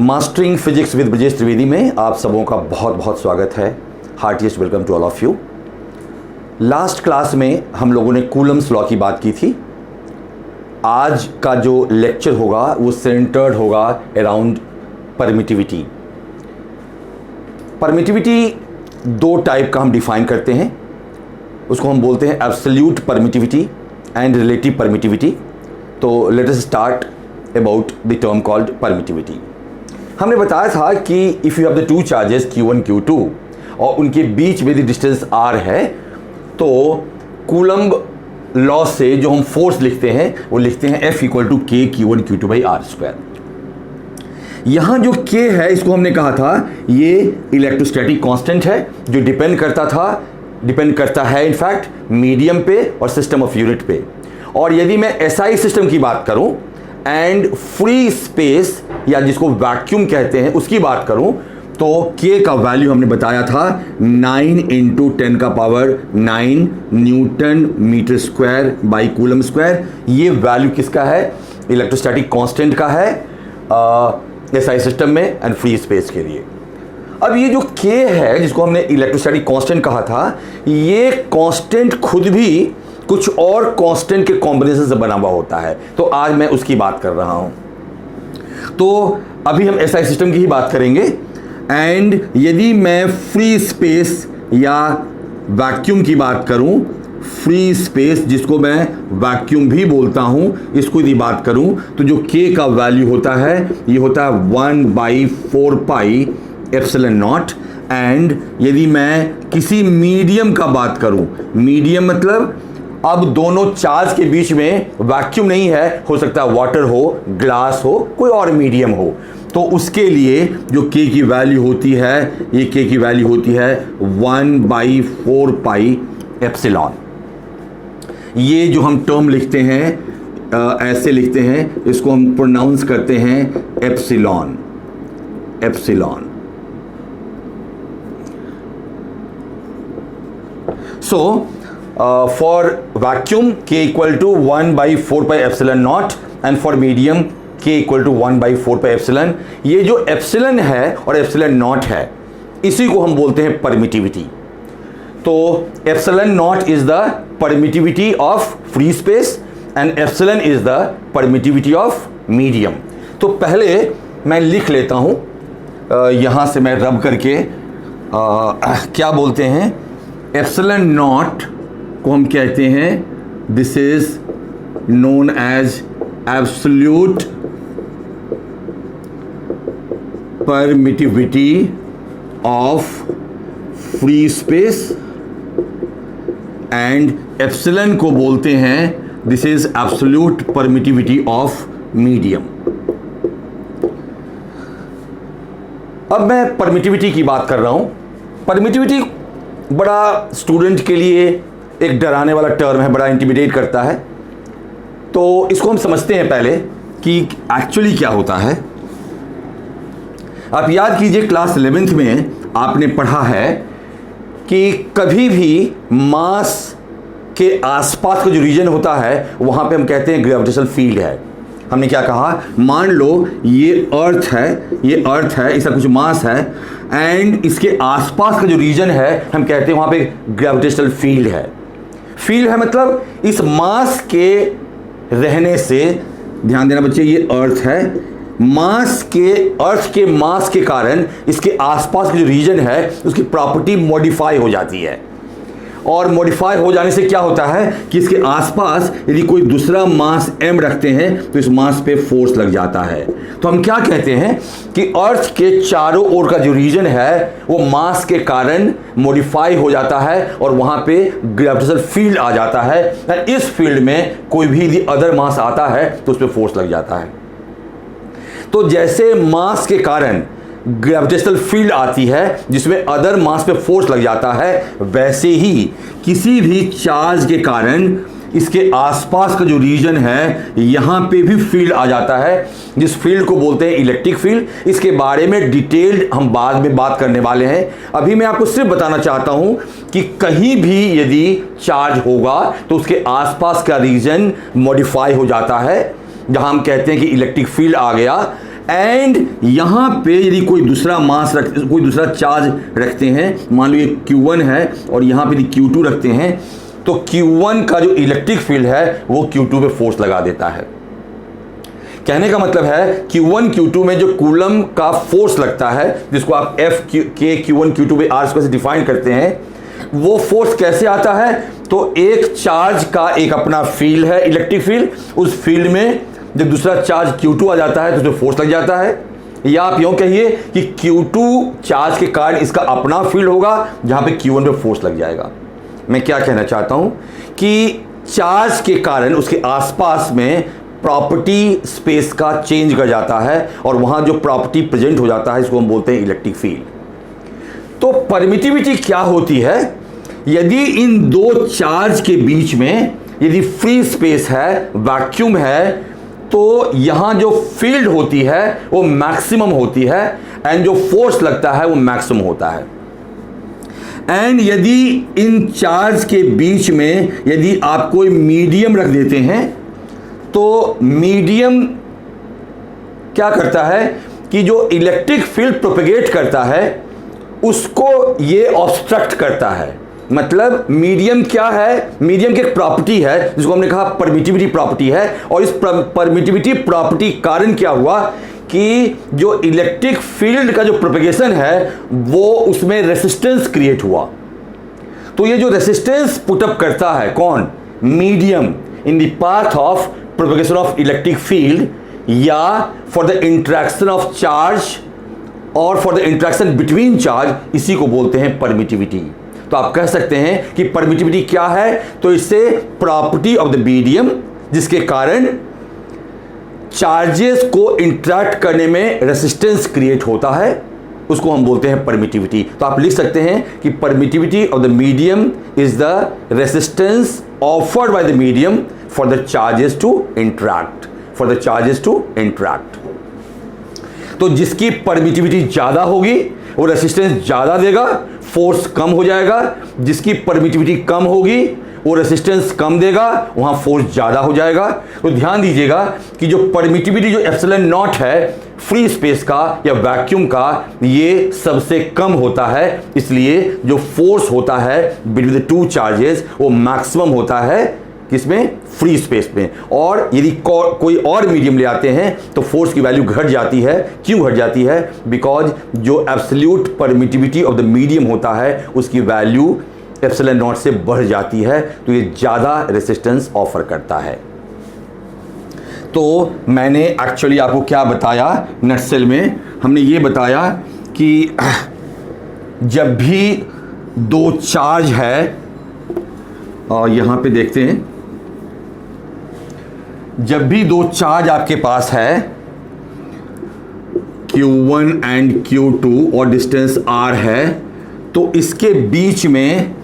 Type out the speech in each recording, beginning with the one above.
Mastering physics with Brajesh Trivedi में आप सबों का बहुत बहुत स्वागत है। Heartiest welcome to all of you. Last class में हम लोगों ने कूलम्स लॉ की बात की थी। आज का जो लेक्चर होगा वो सेंटर्ड होगा अराउंड परमिटिविटी। परमिटिविटी दो टाइप का हम डिफाइन करते हैं, उसको हम बोलते हैं absolute permittivity and relative permittivity. तो let us start about the term called permittivity. हमने बताया था कि if you have the two charges Q1 Q2 और उनके बीच में द डिस्टेंस R है, तो कूलम्ब लॉ से जो हम फोर्स लिखते हैं वो लिखते हैं F = K Q1 Q2 by R²। यहाँ जो K है इसको हमने कहा था ये इलेक्ट्रोस्टैटिक कांस्टेंट है जो डिपेंड करता है इनफैक्ट मीडियम पे और सिस्टम ऑफ यूनिट पे। और यदि मैं SI सिस्टम की बात करूं एंड फ्री स्पेस या जिसको वैक्यूम कहते हैं उसकी बात करूं तो K का वैल्यू हमने बताया था 9 × 10⁹ newton metre square by coulomb square. ये वैल्यू किसका है? इलेक्ट्रोस्टैटिक कांस्टेंट का है SI सिस्टम में एंड फ्री स्पेस के लिए। अब ये जो K है जिसको हमने इलेक्ट्रोस्टैटिक कांस्टेंट कहा था, ये कांस्टेंट खुद भी कुछ और कांस्टेंट के कॉम्बिनेशन से बना हुआ होता है, तो आज मैं उसकी बात कर रहा हूं। तो अभी हम SI सिस्टम की ही बात करेंगे एंड यदि मैं फ्री स्पेस या वैक्यूम की बात करूं, फ्री स्पेस जिसको मैं वैक्यूम भी बोलता हूं, इसको यदि बात करूं तो जो K का वैल्यू होता है ये होता है 1/4πε0। एंड यदि मैं किसी मीडियम का बात करूं, मीडियम मतलब अब दोनों चार्ज के बीच में वैक्यूम नहीं है, हो सकता है वाटर हो, ग्लास हो, कोई और मीडियम हो, तो उसके लिए जो K की वैल्यू होती है, ये K की वैल्यू होती है 1/4πε। ये जो हम टर्म लिखते हैं ऐसे लिखते हैं, इसको हम प्रोनाउंस करते हैं epsilon. So for vacuum K = 1/4πε0 and for medium K = 1/4πε। ये जो एप्सिलॉन है और ε0 है इसी को हम बोलते हैं परमिटिविटी। तो ε0 is the permittivity of free space and epsilon is the permittivity of medium. तो पहले मैं लिख लेता हूं यहां से मैं रब करके क्या बोलते हैं, ε0 को हम कहते हैं this is known as absolute permittivity of free space and epsilon को बोलते हैं this is absolute permittivity of medium. अब मैं परमिटिविटी की बात कर रहा हूं। परमिटिविटी बड़ा स्टूडेंट के लिए एक डराने वाला टर्म है, बड़ा इंटिमिडेट करता है, तो इसको हम समझते हैं पहले कि एक्चुअली क्या होता है। आप याद कीजिए क्लास 11th में आपने पढ़ा है कि कभी भी मास के आसपास का जो रीजन होता है वहां पे हम कहते हैं ग्रेविटेशनल फील्ड है। हमने क्या कहा, मान लो ये अर्थ है, इसका कुछ मास है एंड इसके आसपास का जो रीजन है हम कहते हैं वहां पे ग्रेविटेशनल फील्ड है। फील्ड है मतलब इस मास के रहने से, ध्यान देना बच्चे, ये अर्थ है, अर्थ के मास के कारण इसके आसपास का जो रीजन है उसकी प्रॉपर्टी मॉडिफाई हो जाती है। और मॉडिफाई हो जाने से क्या होता है कि इसके आसपास यदि कोई दूसरा मास m रखते हैं तो इस मास पे फोर्स लग जाता है। तो हम क्या कहते हैं कि अर्थ के चारों ओर का जो रीजन है वो मास के कारण मॉडिफाई हो जाता है और वहां पे ग्रेविटेशनल फील्ड आ जाता है। इस फील्ड में कोई भी यदि अदर मास आता है तो उस पर फोर्स लग जाता है। तो जैसे मास के कारण ग्रेविटेशनल फील्ड आती है जिसमें अदर मास पे फोर्स लग जाता है, वैसे ही किसी भी चार्ज के कारण इसके आसपास का जो रीजन है यहां पे भी फील्ड आ जाता है, जिस फील्ड को बोलते हैं इलेक्ट्रिक फील्ड। इसके बारे में डिटेल्ड हम बाद में बात करने वाले हैं। अभी मैं आपको सिर्फ बताना चाहता हूं कि कहीं भी यदि चार्ज होगा तो उसके आसपास का रीजन मॉडिफाई हो जाता है, जहां हम कहते हैं कि इलेक्ट्रिक फील्ड आ गया एंड यहाँ पे यदि कोई दूसरा कोई दूसरा चार्ज रखते हैं, मान लो ये Q1 है और यहाँ पे यदि Q2 रखते हैं, तो Q1 का जो इलेक्ट्रिक फील्ड है वो Q2 पे फोर्स लगा देता है। कहने का मतलब है Q1 Q2 में जो कूलम का फोर्स लगता है, जिसको आप Q1 Q2 पे R से डिफाइन करते हैं, वो फोर्स कैसे आता है? तो एक चार्ज का एक अपना फील्ड है, इलेक्ट्रिक फील्ड, उस फील्ड में जब दूसरा चार्ज Q2 आ जाता है तो उसमें फोर्स लग जाता है। या आप यूँ कहिए कि Q2 चार्ज के कारण इसका अपना फील्ड होगा जहाँ पे Q1 पे फोर्स लग जाएगा। मैं क्या कहना चाहता हूँ कि चार्ज के कारण उसके आसपास में प्रॉपर्टी स्पेस का चेंज कर जाता है और वहाँ जो प्रॉपर्टी प्रेजेंट हो जाता है इसको हम बोलते हैं इलेक्ट्रिक फील्ड। तो परमिटिविटी क्या होती है? यदि इन दो चार्ज के बीच में यदि फ्री स्पेस है, वैक्यूम है, तो यहाँ जो फील्ड होती है वो मैक्सिमम होती है एंड जो फोर्स लगता है वो मैक्सिमम होता है। एंड यदि इन चार्ज के बीच में यदि आप कोई मीडियम रख देते हैं, तो मीडियम क्या करता है कि जो इलेक्ट्रिक फील्ड प्रोपेगेट करता है उसको ये ऑब्स्ट्रक्ट करता है। मतलब मीडियम क्या है? मीडियम की एक प्रॉपर्टी है जिसको हमने कहा परमिटिविटी प्रॉपर्टी है, और इस परमिटिविटी प्रॉपर्टी कारण क्या हुआ कि जो इलेक्ट्रिक फील्ड का जो प्रोपेगेशन है वो उसमें रेसिस्टेंस क्रिएट हुआ। तो ये जो रेसिस्टेंस पुटअप करता है कौन? Medium in the path of propagation of electric field, या for the interaction of charge और for the interaction between charge, इसी को बोलते हैं परमिटिविटी। तो आप कह सकते हैं कि परमिटिविटी क्या है? तो इससे प्रॉपर्टी ऑफ द मीडियम जिसके कारण चार्जेस को इंटरैक्ट करने में रेसिस्टेंस क्रिएट होता है, उसको हम बोलते हैं परमिटिविटी। तो आप लिख सकते हैं कि permittivity of the medium is the resistance offered by the medium for the charges to interact, for the charges to interact. तो जिसकी परमिटिविटी ज्यादा होगी वो रेसिस्टेंस ज्यादा देगा, फोर्स कम हो जाएगा। जिसकी परमिटिविटी कम होगी वो रेसिस्टेंस कम देगा, वहां फोर्स ज्यादा हो जाएगा। तो ध्यान दीजिएगा कि जो परमिटिविटी जो एप्सिलॉन नॉट है फ्री स्पेस का या वैक्यूम का, ये सबसे कम होता है, इसलिए जो फोर्स होता है बिटवीन द टू चार्जेस वो मैक्सिमम होता है किसमें? फ्री स्पेस में। और यदि कोई और मीडियम ले आते हैं तो फोर्स की वैल्यू घट जाती है। क्यों घट जाती है? बिकॉज जो absolute permittivity of the medium होता है उसकी वैल्यू एप्सिलॉन नॉट से बढ़ जाती है, तो ये ज़्यादा रेसिस्टेंस ऑफर करता है। तो मैंने एक्चुअली आपको क्या बताया नटसेल में? हमने ये बताया कि जब भी दो चार्ज है, और यहाँ पे देखते हैं, जब भी दो चार्ज आपके पास है Q1 एंड Q2 और डिस्टेंस R है, तो इसके बीच में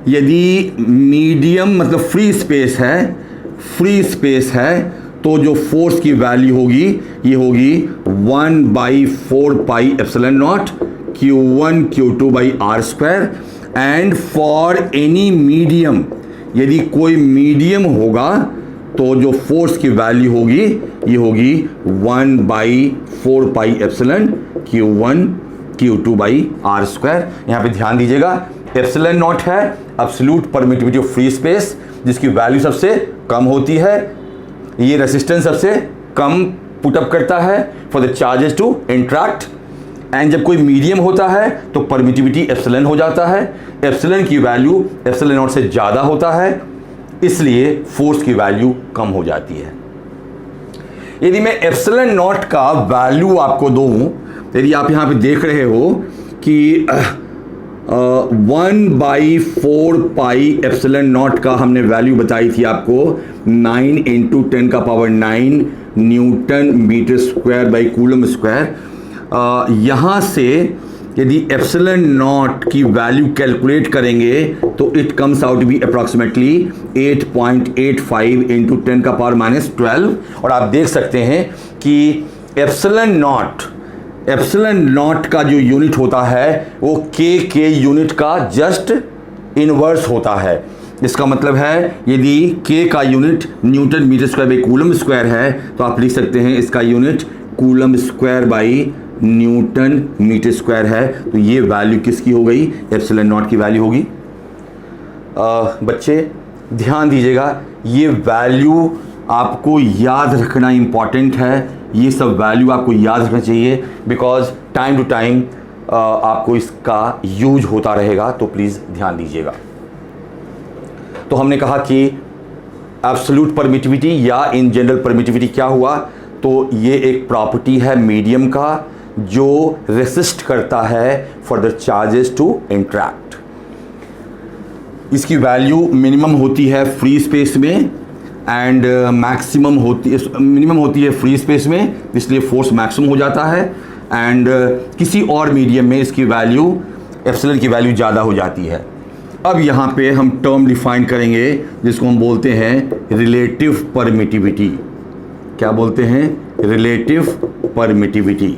यदि मीडियम मतलब फ्री स्पेस है, तो जो फोर्स की वैल्यू होगी ये होगी 1/4 pi epsilon naught Q1 Q2 by R square. And for any medium, यदि कोई मीडियम होगा तो जो फोर्स की वैल्यू होगी ये होगी 1/4 pi epsilon Q1 Q2 by R square. यहाँ पे ध्यान दीजिएगा एप्सिलॉन नॉट है absolute permittivity of free space, जिसकी वैल्यू सबसे कम होती है। ये रेसिस्टेंस सबसे कम पुटअप करता है for the charges to interact. And जब कोई मीडियम होता है तो परमिटिविटी एप्सिलॉन हो जाता है, एप्सिलॉन की वैल्यू एप्सिलॉन नॉट से ज़्यादा होता है, इसलिए फोर्स की वैल्यू कम हो जाती है। यदि मैं एप्सिलॉन नॉट का वैल्यू आपको दूं, यदि आप यहाँ पे देख रहे हो कि 1/4 पाई एप्सिलॉन नॉट का हमने वैल्यू बताई थी आपको 9 × 10⁹ newton metre square by coulomb square. यहाँ से यदि एप्सिलॉन नॉट की वैल्यू कैलकुलेट करेंगे तो it comes out be approximately 8.85 × 10⁻12। और आप देख सकते हैं कि एप्सिलॉन नॉट का जो यूनिट होता है वो के यूनिट का जस्ट इनवर्स होता है। इसका मतलब है यदि के का unit newton metre square by coulomb square है तो आप लिख सकते हैं इसका unit coulomb square by newton metre square है। तो ये वैल्यू किसकी हो गई? एप्सिलॉन नॉट की वैल्यू होगी। बच्चे ध्यान दीजिएगा, ये वैल्यू आपको याद रखना इम्पॉर्टेंट है। ये सब वैल्यू आपको याद रखना चाहिए, बिकॉज टाइम टू टाइम आपको इसका यूज होता रहेगा, तो प्लीज़ ध्यान दीजिएगा। तो हमने कहा कि एब्सोल्यूट परमिटिविटी या इन जनरल परमिटिविटी क्या हुआ? तो ये एक प्रॉपर्टी है मीडियम का जो रेसिस्ट करता है for the charges to interact. इसकी वैल्यू मिनिमम होती है फ्री स्पेस में एंड मैक्सिमम मिनिमम होती है फ्री स्पेस में, इसलिए फोर्स मैक्सिमम हो जाता है। एंड किसी और मीडियम में इसकी वैल्यू एप्सिलॉन की वैल्यू ज़्यादा हो जाती है। अब यहाँ पे हम टर्म डिफाइन करेंगे जिसको हम बोलते हैं रिलेटिव परमिटिविटी। क्या बोलते हैं? Relative permittivity.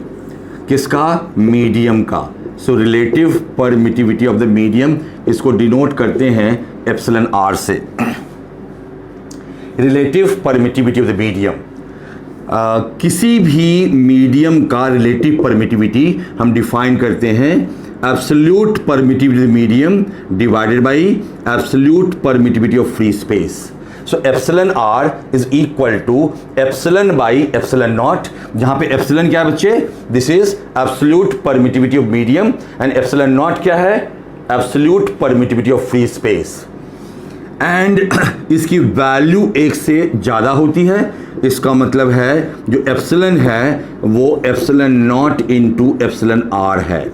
किसका? मीडियम का। So relative permittivity of the medium, इसको डिनोट करते हैं एप्सिलॉन आर से। Relative permittivity of the medium, किसी भी मीडियम का रिलेटिव परमिटिविटी हम डिफाइन करते हैं absolute permittivity of the medium divided by absolute permittivity of free space. So epsilon R is equal to epsilon by epsilon naught, जहां पे epsilon क्या है बच्चे? This is absolute permittivity of medium and epsilon naught क्या है? Absolute permittivity of free space. And इसकी value 1 से ज़्यादा होती है, इसका मतलब है जो एप्सिलॉन है वो epsilon naught into epsilon R है।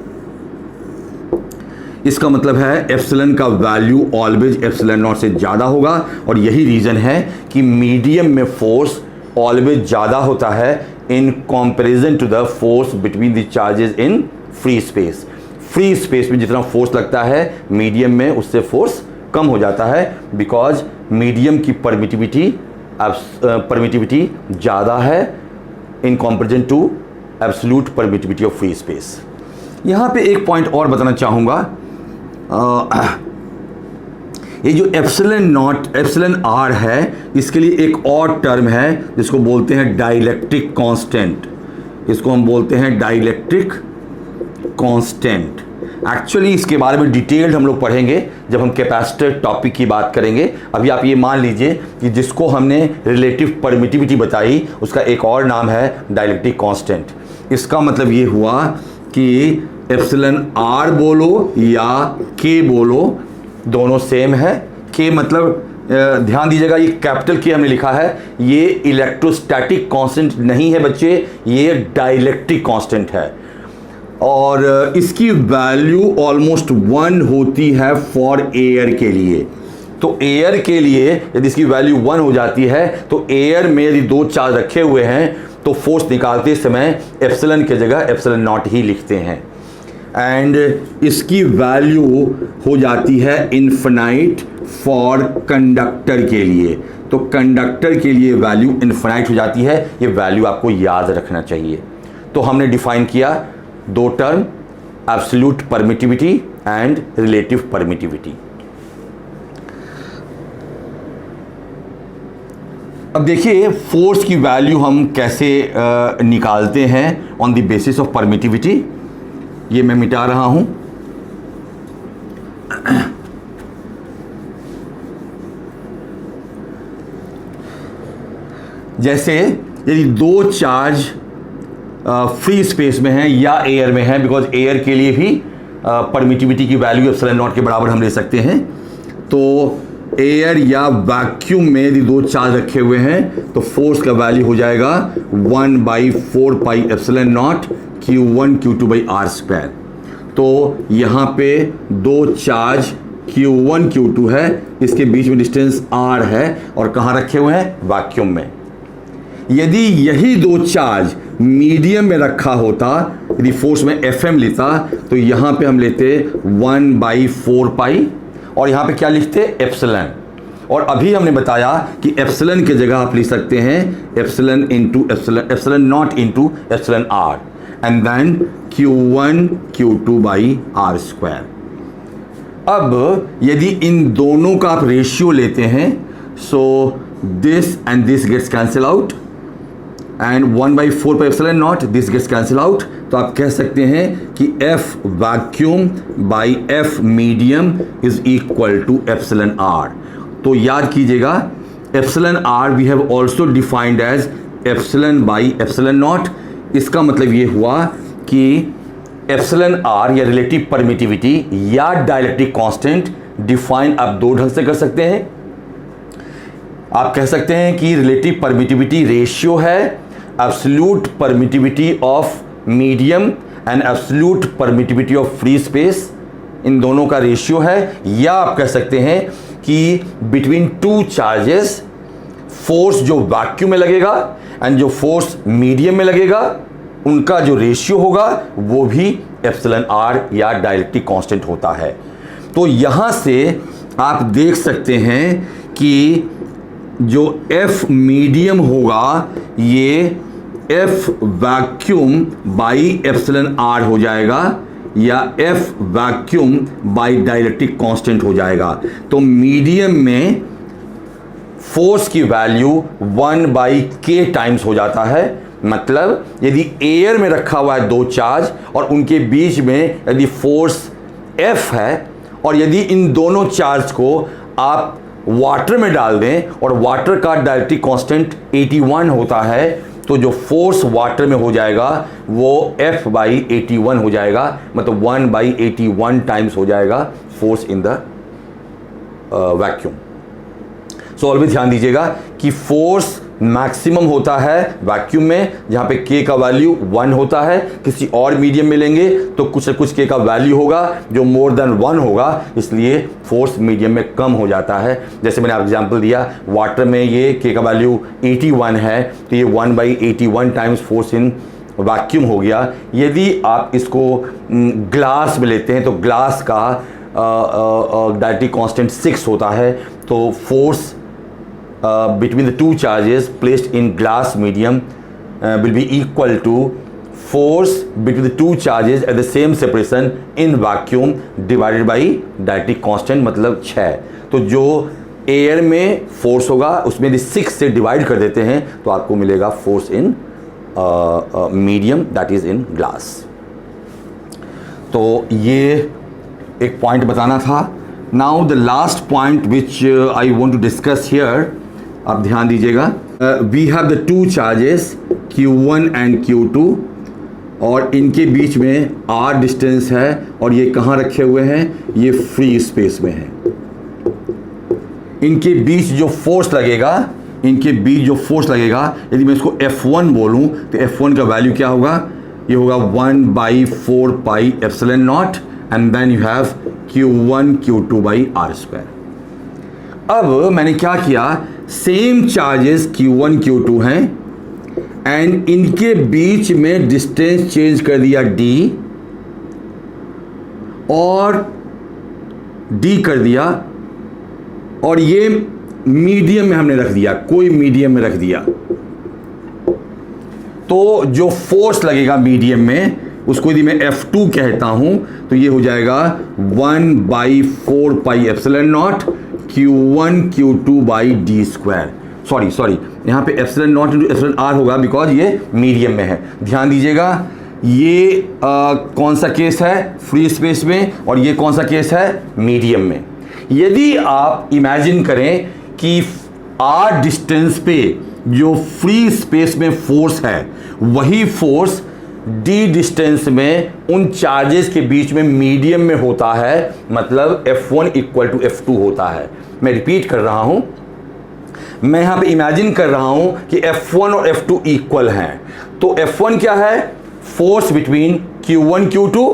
इसका मतलब है एप्सिलॉन का वैल्यू ऑलवेज एप्सिलॉन नॉट से ज़्यादा होगा, और यही रीज़न है कि मीडियम में फोर्स ऑलवेज ज़्यादा होता है in comparison to the force between the charges in free space. Free space में जितना फोर्स लगता है मीडियम में उससे फोर्स कम हो जाता है, बिकॉज मीडियम की परमिटिविटी ज़्यादा है in comparison to absolute permittivity of free space. यहाँ पे एक पॉइंट और बताना चाहूँगा, ये जो एप्सिलॉन आर है, इसके लिए एक और टर्म है जिसको बोलते हैं डाइलेक्ट्रिक कांस्टेंट। इसको हम बोलते हैं डाइलेक्ट्रिक कांस्टेंट। एक्चुअली इसके बारे में डिटेल्ड हम लोग पढ़ेंगे जब हम कैपेसिटर टॉपिक की बात करेंगे। अभी आप ये मान लीजिए कि जिसको हमने रिलेटिव परमिटिविटी बताई उसका एक और नाम है डाइलेक्ट्रिक कांस्टेंट। इसका मतलब ये हुआ कि एप्सिलॉन आर बोलो या के बोलो, दोनों सेम है। के मतलब ध्यान दीजिएगा, ये कैपिटल के हमने लिखा है, ये इलेक्ट्रोस्टैटिक कांस्टेंट नहीं है बच्चे, ये डाइलेक्ट्रिक कांस्टेंट है। और इसकी वैल्यू ऑलमोस्ट 1 होती है फॉर एयर के लिए। तो एयर के लिए यदि इसकी वैल्यू 1 हो जाती है तो एयर में यदि 2 चार्ज रखे हुए हैं तो फोर्स निकालते समय एप्सिलॉन की जगह एप्सिलॉन नॉट ही लिखते हैं। एंड इसकी वैल्यू हो जाती है इन्फिनाइट फॉर कंडक्टर के लिए। तो कंडक्टर के लिए वैल्यू इन्फिनाइट हो जाती है, ये वैल्यू आपको याद रखना चाहिए। तो हमने डिफाइन किया 2 term, absolute permittivity and relative permittivity. अब देखिए फोर्स की वैल्यू हम कैसे निकालते हैं on the basis of permittivity. ये मैं मिटा रहा हूं। जैसे यदि 2 चार्ज फ्री स्पेस में है या एयर में है, बिकॉज एयर के लिए भी परमिटिविटी की वैल्यू एप्सिलॉन नॉट के बराबर हम ले सकते हैं। तो एयर या वैक्यूम में यदि 2 चार्ज रखे हुए हैं तो फोर्स का वैल्यू हो जाएगा 1/4 pi epsilon naught Q1 Q2 by R square. तो यहाँ पे 2 चार्ज Q1 Q2 है, इसके बीच में डिस्टेंस R है, और कहाँ रखे हुए हैं? वैक्यूम में। यदि यही 2 चार्ज मीडियम में रखा होता, यदि फोर्स में Fm लेता, तो यहाँ पे हम लेते 1/4 पाई और यहाँ पे क्या लिखते? एप्सिलॉन। और अभी हमने बताया कि एप्सिलॉन की जगह आप लिख सकते हैं epsilon into epsilon naught into epsilon are and then Q1 Q2 by R square. अब यदि इन दोनों का आप रेशियो लेते हैं, सो this and this gets cancel out and 1/4 pi epsilon not, this gets cancel out. तो आप कह सकते हैं कि F vacuum by F medium is equal to epsilon are. तो याद कीजिएगा epsilon R we have also defined as epsilon by epsilon not. इसका मतलब ये हुआ कि एप्सिलॉन आर या रिलेटिव परमिटिविटी या डाइलेक्ट्रिक कांस्टेंट डिफाइन आप दो ढंग से कर सकते हैं। आप कह सकते हैं कि रिलेटिव परमिटिविटी रेशियो है absolute permittivity of medium and absolute permittivity of free space, इन दोनों का रेशियो है। या आप कह सकते हैं कि बिटवीन टू चार्जेस फोर्स जो वैक्यूम में लगेगा एंड जो फोर्स मीडियम में लगेगा उनका जो रेशियो होगा वो भी एप्सिलॉन आर या डाइलेक्ट्रिक कांस्टेंट होता है। तो यहां से आप देख सकते हैं कि जो एफ मीडियम होगा ये F vacuum by epsilon R हो जाएगा या F vacuum by dielectric constant हो जाएगा। तो मीडियम में फोर्स की वैल्यू 1/k टाइम्स हो जाता है। मतलब यदि एयर में रखा हुआ है दो चार्ज और उनके बीच में यदि फोर्स F है और यदि इन दोनों चार्ज को आप वाटर में डाल दें और वाटर का डाइलेक्ट्रिक कांस्टेंट 81 होता है तो जो फोर्स वाटर में हो जाएगा वो F/81 हो जाएगा, मतलब 1/81 टाइम्स हो जाएगा force in the vacuum. So always ध्यान दीजिएगा कि फोर्स मैक्सिमम होता है वैक्यूम में जहां पे k का वैल्यू 1 होता है। किसी और मीडियम में लेंगे तो कुछ न कुछ k का वैल्यू होगा जो मोर देन 1 होगा, इसलिए फोर्स मीडियम में कम हो जाता है। जैसे मैंने आप एग्जांपल दिया वाटर में ये k का वैल्यू 81 है तो ये 1/81 टाइम्स फोर्स इन वैक्यूम हो गया। यदि आप इसको ग्लास में लेते हैं तो ग्लास का डाइलेक्ट्रिक कांस्टेंट 6 होता है, तो force between the two charges placed in glass medium will be equal to force between the two charges at the same separation in vacuum divided by dielectric constant, मतलब 6। तो जो air में force होगा उसमें यदि 6 से डिवाइड कर देते हैं तो आपको मिलेगा force in medium that is in glass. तो ये एक पॉइंट बताना था। Now the last point which I want to discuss here, आप ध्यान दीजिएगा, we have the two charges Q1 and Q2 और इनके बीच में R डिस्टेंस है और ये कहाँ रखे हुए हैं, ये फ्री स्पेस में है। इनके बीच जो फोर्स लगेगा, यदि मैं इसको F1 बोलूँ तो F1 का वैल्यू क्या होगा, ये होगा 1/4 pi epsilon naught and then you have Q1 Q2 by R²। अब मैंने क्या किया, सेम चार्जेस Q1 Q2 हैं एंड इनके बीच में डिस्टेंस चेंज कर दिया D और D कर दिया और ये मीडियम में हमने रख दिया, कोई मीडियम में रख दिया। तो जो फोर्स लगेगा मीडियम में उसको यदि मैं F2 कहता हूं तो ये हो जाएगा 1/4 pi epsilon naught Q1 Q2 by D²। Sorry यहाँ पे epsilon naught into epsilon R होगा बिकॉज ये मीडियम में है। ध्यान दीजिएगा ये कौन सा केस है, फ्री स्पेस में, और ये कौन सा केस है, मीडियम में। यदि आप इमेजिन करें कि R डिस्टेंस पे जो फ्री स्पेस में फोर्स है वही फोर्स D डिस्टेंस में उन चार्जेस के बीच में मीडियम में होता है, मतलब F1 इक्वल टू F2 होता है। मैं रिपीट कर रहा हूं, मैं यहां पे इमेजिन कर रहा हूं कि F1 और F2 इक्वल हैं। तो F1 क्या है, force between Q1 Q2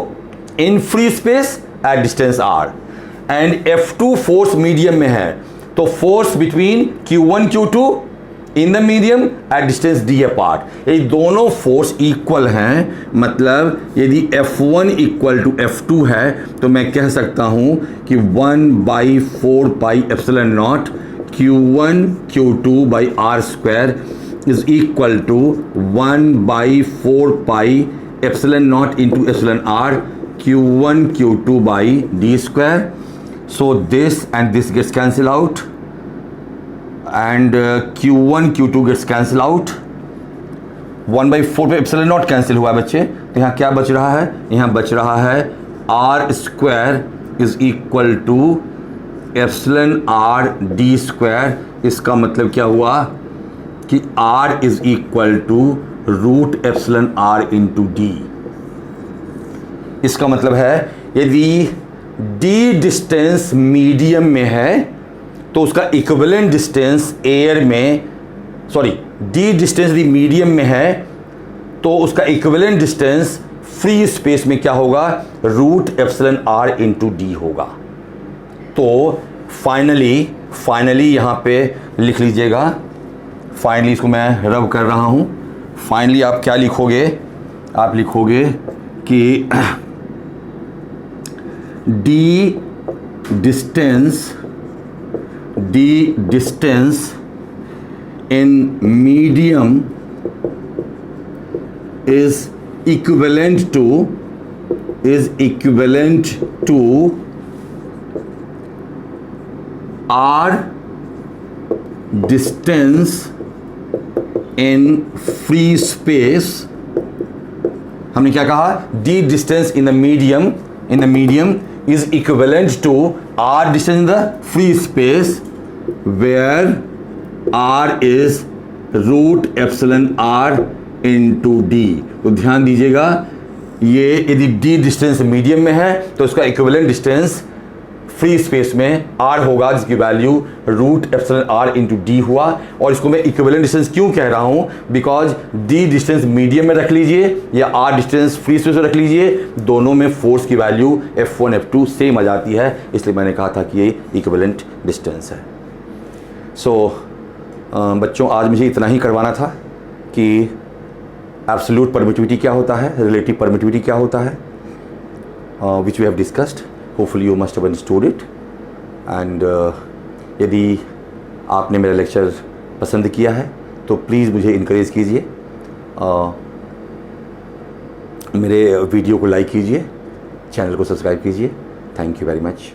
in free space at distance R and F2 force medium में है, तो force between Q1 Q2 in the medium at distance D apart. ये दोनों फोर्स इक्वल हैं, मतलब यदि F1 इक्वल टू F2 है तो मैं कह सकता हूं कि 1/4 pi epsilon naught Q1 Q2 by R² is equal to 1/4 pi epsilon naught into epsilon R Q1 Q2 by D²। So this and this gets cancel out and Q1 Q2 gets cancelled out 1/4 पे epsilon not cancel हुआ बच्चे, तो यहाँ क्या बच रहा है, यहाँ बच रहा है R square is equal to epsilon R D square. इसका मतलब क्या हुआ कि R is equal to root epsilon R into D. इसका मतलब है यदि डी डिस्टेंस मीडियम में है तो उसका इक्विवेलेंट डिस्टेंस एयर में, सॉरी डी डिस्टेंस यदि मीडियम में है तो उसका इक्विवेलेंट डिस्टेंस फ्री स्पेस में क्या होगा, root epsilon R into D होगा। तो फाइनली यहाँ पे लिख लीजिएगा, फाइनली इसको मैं रब कर रहा हूँ। फाइनली आप क्या लिखोगे, आप लिखोगे कि D distance in medium is equivalent to r distance in free space। हमने क्या कहा, d distance in the medium is equivalent to r distance in the free space where R is root epsilon R into D. तो ध्यान दीजिएगा, ये यदि D distance medium में है तो उसका इक्विवेलेंट डिस्टेंस फ्री स्पेस में R होगा, जिसकी value root epsilon R into D हुआ। और इसको मैं इक्विवेलेंट डिस्टेंस क्यों कह रहा हूँ, बिकॉज D डिस्टेंस मीडियम में रख लीजिए या R डिस्टेंस फ्री स्पेस में रख लीजिए, दोनों में फोर्स की वैल्यू F1 F2 सेम आ जाती है, इसलिए मैंने कहा था कि ये इक्विवेलेंट डिस्टेंस है। सो बच्चों, आज मुझे इतना ही करवाना था कि एब्सोल्यूट परमिटिविटी क्या होता है, रिलेटिव परमिटिविटी क्या होता है, which we have discussed. Hopefully you must have understood it. And यदि आपने मेरा लेक्चर पसंद किया है तो प्लीज़ मुझे इनकरेज कीजिए, मेरे वीडियो को लाइक कीजिए, चैनल को सब्सक्राइब कीजिए। Thank you very much.